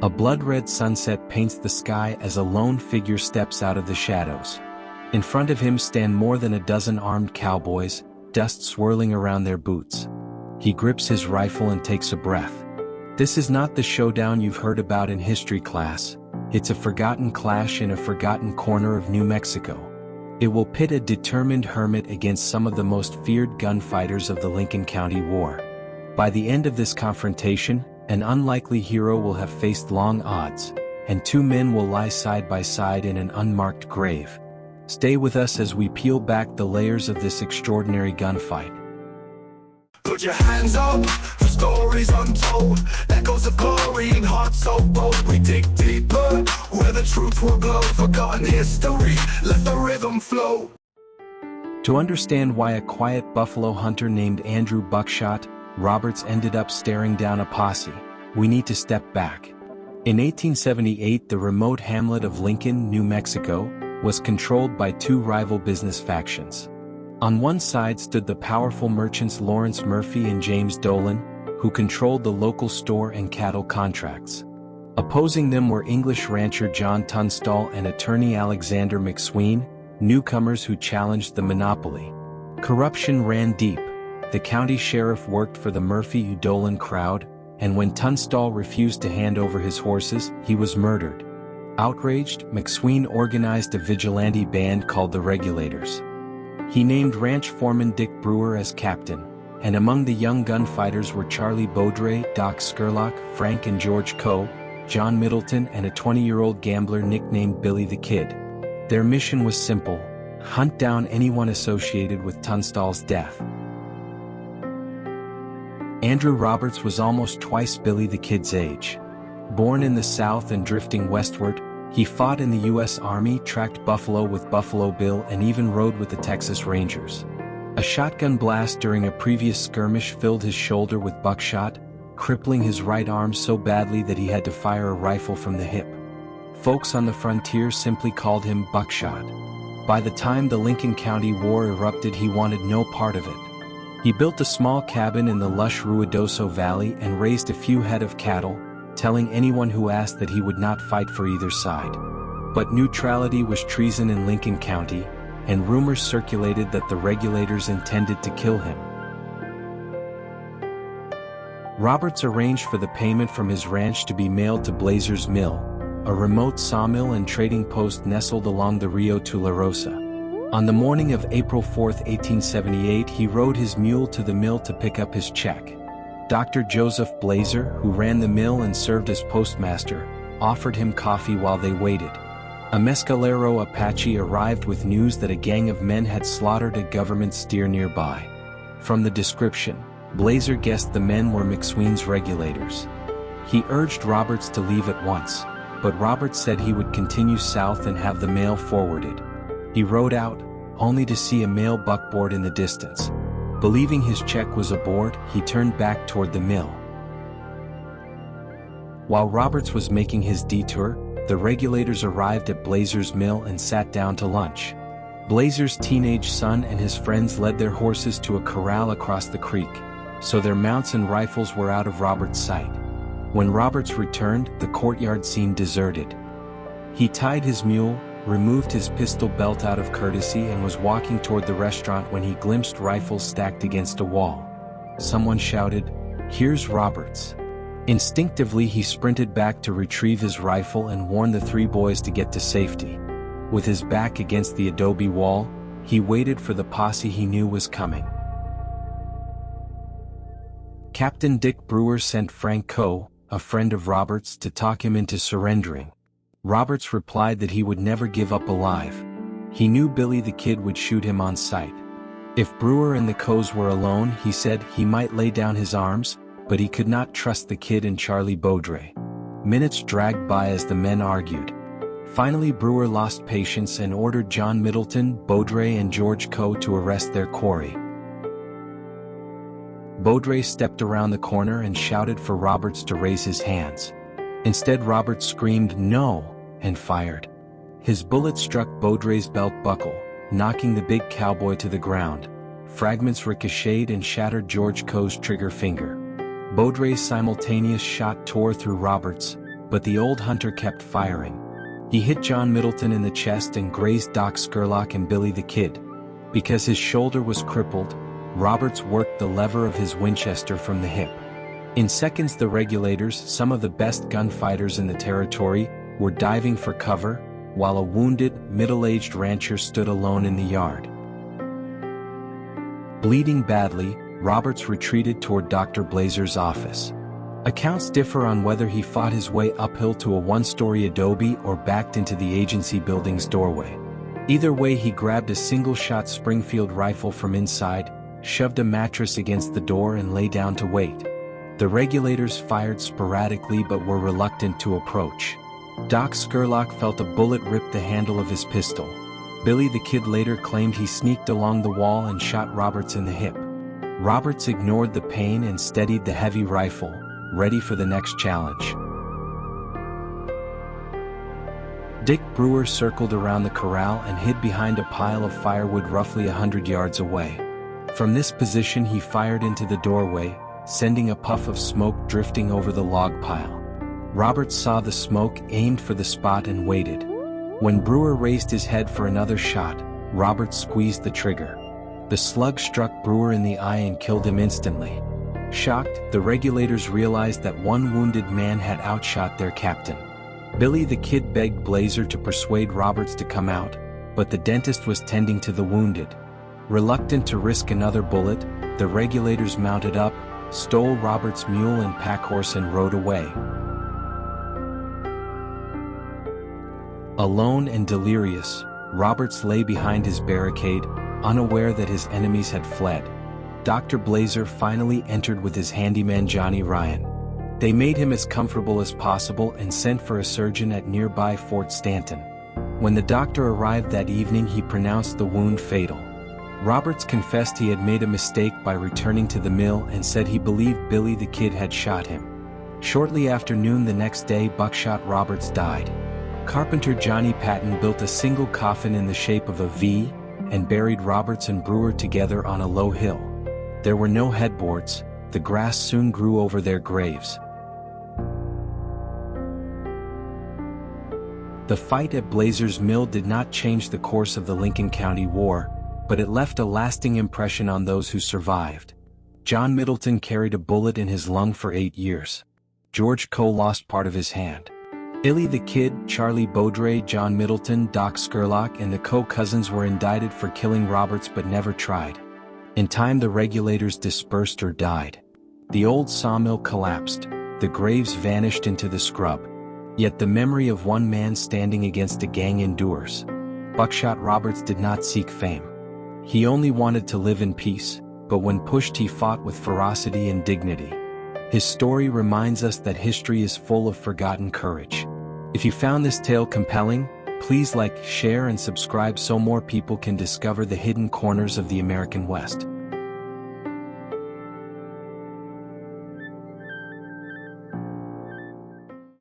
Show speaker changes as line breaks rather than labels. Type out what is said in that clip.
A blood-red sunset paints the sky as a lone figure steps out of the shadows. In front of him stand more than a dozen armed cowboys, dust swirling around their boots. He grips his rifle and takes a breath. This is not the showdown you've heard about in history class. It's a forgotten clash in a forgotten corner of New Mexico. It will pit a determined hermit against some of the most feared gunfighters of the Lincoln County War. By the end of this confrontation, an unlikely hero will have faced long odds, and two men will lie side by side in an unmarked grave. Stay with us as we peel back the layers of this extraordinary gunfight.
Put your hands up for stories untold, echoes of glory and hearts so bold. We dig deeper where the truth will glow, forgotten history, let the rhythm flow.
To understand why a quiet buffalo hunter named Andrew Buckshot Roberts ended up staring down a posse, we need to step back. In 1878, the remote hamlet of Lincoln, New Mexico, was controlled by two rival business factions. On one side stood the powerful merchants Lawrence Murphy and James Dolan, who controlled the local store and cattle contracts. Opposing them were English rancher John Tunstall and attorney Alexander McSween, newcomers who challenged the monopoly. Corruption ran deep. The county sheriff worked for the Murphy-Dolan crowd, and when Tunstall refused to hand over his horses, he was murdered. Outraged, McSween organized a vigilante band called the Regulators. He named ranch foreman Dick Brewer as captain, and among the young gunfighters were Charlie Beaudry, Doc Skurlock, Frank and George Coe, John Middleton and a 20-year-old gambler nicknamed Billy the Kid. Their mission was simple: hunt down anyone associated with Tunstall's death. Andrew Roberts was almost twice Billy the Kid's age. Born in the South and drifting westward, he fought in the U.S. Army, tracked buffalo with Buffalo Bill and even rode with the Texas Rangers. A shotgun blast during a previous skirmish filled his shoulder with buckshot, crippling his right arm so badly that he had to fire a rifle from the hip. Folks on the frontier simply called him Buckshot. By the time the Lincoln County War erupted, he wanted no part of it. He built a small cabin in the lush Ruidoso Valley and raised a few head of cattle, telling anyone who asked that he would not fight for either side. But neutrality was treason in Lincoln County, and rumors circulated that the Regulators intended to kill him. Roberts arranged for the payment from his ranch to be mailed to Blazer's Mill, a remote sawmill and trading post nestled along the Rio Tularosa. On the morning of April 4, 1878, he rode his mule to the mill to pick up his check. Dr. Joseph Blazer, who ran the mill and served as postmaster, offered him coffee while they waited. A mescalero Apache arrived with news that a gang of men had slaughtered a government steer nearby. From the description, Blazer guessed the men were McSween's Regulators. He urged Roberts to leave at once, but Roberts said he would continue south and have the mail forwarded. He rode out, only to see a male buckboard in the distance. Believing his check was aboard, he turned back toward the mill. While Roberts was making his detour, the Regulators arrived at Blazer's Mill and sat down to lunch. Blazer's teenage son and his friends led their horses to a corral across the creek, so their mounts and rifles were out of Roberts' sight. When Roberts returned, the courtyard seemed deserted. He tied his mule, removed his pistol belt out of courtesy and was walking toward the restaurant when he glimpsed rifles stacked against a wall. Someone shouted, "Here's Roberts." Instinctively he sprinted back to retrieve his rifle and warn the three boys to get to safety. With his back against the adobe wall, he waited for the posse he knew was coming. Captain Dick Brewer sent Frank Coe, a friend of Roberts, to talk him into surrendering. Roberts replied that he would never give up alive. He knew Billy the Kid would shoot him on sight. If Brewer and the Coes were alone, he said he might lay down his arms, but he could not trust the Kid and Charlie Beaudry. Minutes dragged by as the men argued. Finally Brewer lost patience and ordered John Middleton, Beaudry and George Coe to arrest their quarry. Beaudry stepped around the corner and shouted for Roberts to raise his hands. Instead Roberts screamed "No!" and fired. His bullet struck Beaudry's belt buckle, knocking the big cowboy to the ground. Fragments ricocheted and shattered George Coe's trigger finger. Beaudry's simultaneous shot tore through Roberts, but the old hunter kept firing. He hit John Middleton in the chest and grazed Doc Scurlock and Billy the Kid. Because his shoulder was crippled, Roberts worked the lever of his Winchester from the hip. In seconds, the Regulators, some of the best gunfighters in the territory, were diving for cover, while a wounded, middle-aged rancher stood alone in the yard. Bleeding badly, Roberts retreated toward Dr. Blazer's office. Accounts differ on whether he fought his way uphill to a one-story adobe or backed into the agency building's doorway. Either way, he grabbed a single-shot Springfield rifle from inside, shoved a mattress against the door and lay down to wait. The Regulators fired sporadically but were reluctant to approach. Doc Scurlock felt a bullet rip the handle of his pistol. Billy the Kid later claimed he sneaked along the wall and shot Roberts in the hip. Roberts ignored the pain and steadied the heavy rifle, ready for the next challenge. Dick Brewer circled around the corral and hid behind a pile of firewood roughly 100 yards away. From this position he fired into the doorway, sending a puff of smoke drifting over the log pile. Roberts saw the smoke, aimed for the spot and waited. When Brewer raised his head for another shot, Roberts squeezed the trigger. The slug struck Brewer in the eye and killed him instantly. Shocked, the Regulators realized that one wounded man had outshot their captain. Billy the Kid begged Blazer to persuade Roberts to come out, but the dentist was tending to the wounded. Reluctant to risk another bullet, the Regulators mounted up, stole Roberts' mule and packhorse and rode away. Alone and delirious, Roberts lay behind his barricade, unaware that his enemies had fled. Dr. Blazer finally entered with his handyman Johnny Ryan. They made him as comfortable as possible and sent for a surgeon at nearby Fort Stanton. When the doctor arrived that evening, he pronounced the wound fatal. Roberts confessed he had made a mistake by returning to the mill and said he believed Billy the Kid had shot him. Shortly after noon the next day, Buckshot Roberts died. Carpenter Johnny Patton built a single coffin in the shape of a V and buried Roberts and Brewer together on a low hill. There were no headboards, the grass soon grew over their graves. The fight at Blazer's Mill did not change the course of the Lincoln County War, but it left a lasting impression on those who survived. John Middleton carried a bullet in his lung for 8 years. George Coe lost part of his hand. Billy the Kid, Charlie Baudry, John Middleton, Doc Scurlock, and the Coe cousins were indicted for killing Roberts but never tried. In time, the Regulators dispersed or died. The old sawmill collapsed, the graves vanished into the scrub. Yet the memory of one man standing against a gang endures. Buckshot Roberts did not seek fame. He only wanted to live in peace, but when pushed he fought with ferocity and dignity. His story reminds us that history is full of forgotten courage. If you found this tale compelling, please like, share and subscribe so more people can discover the hidden corners of the American West.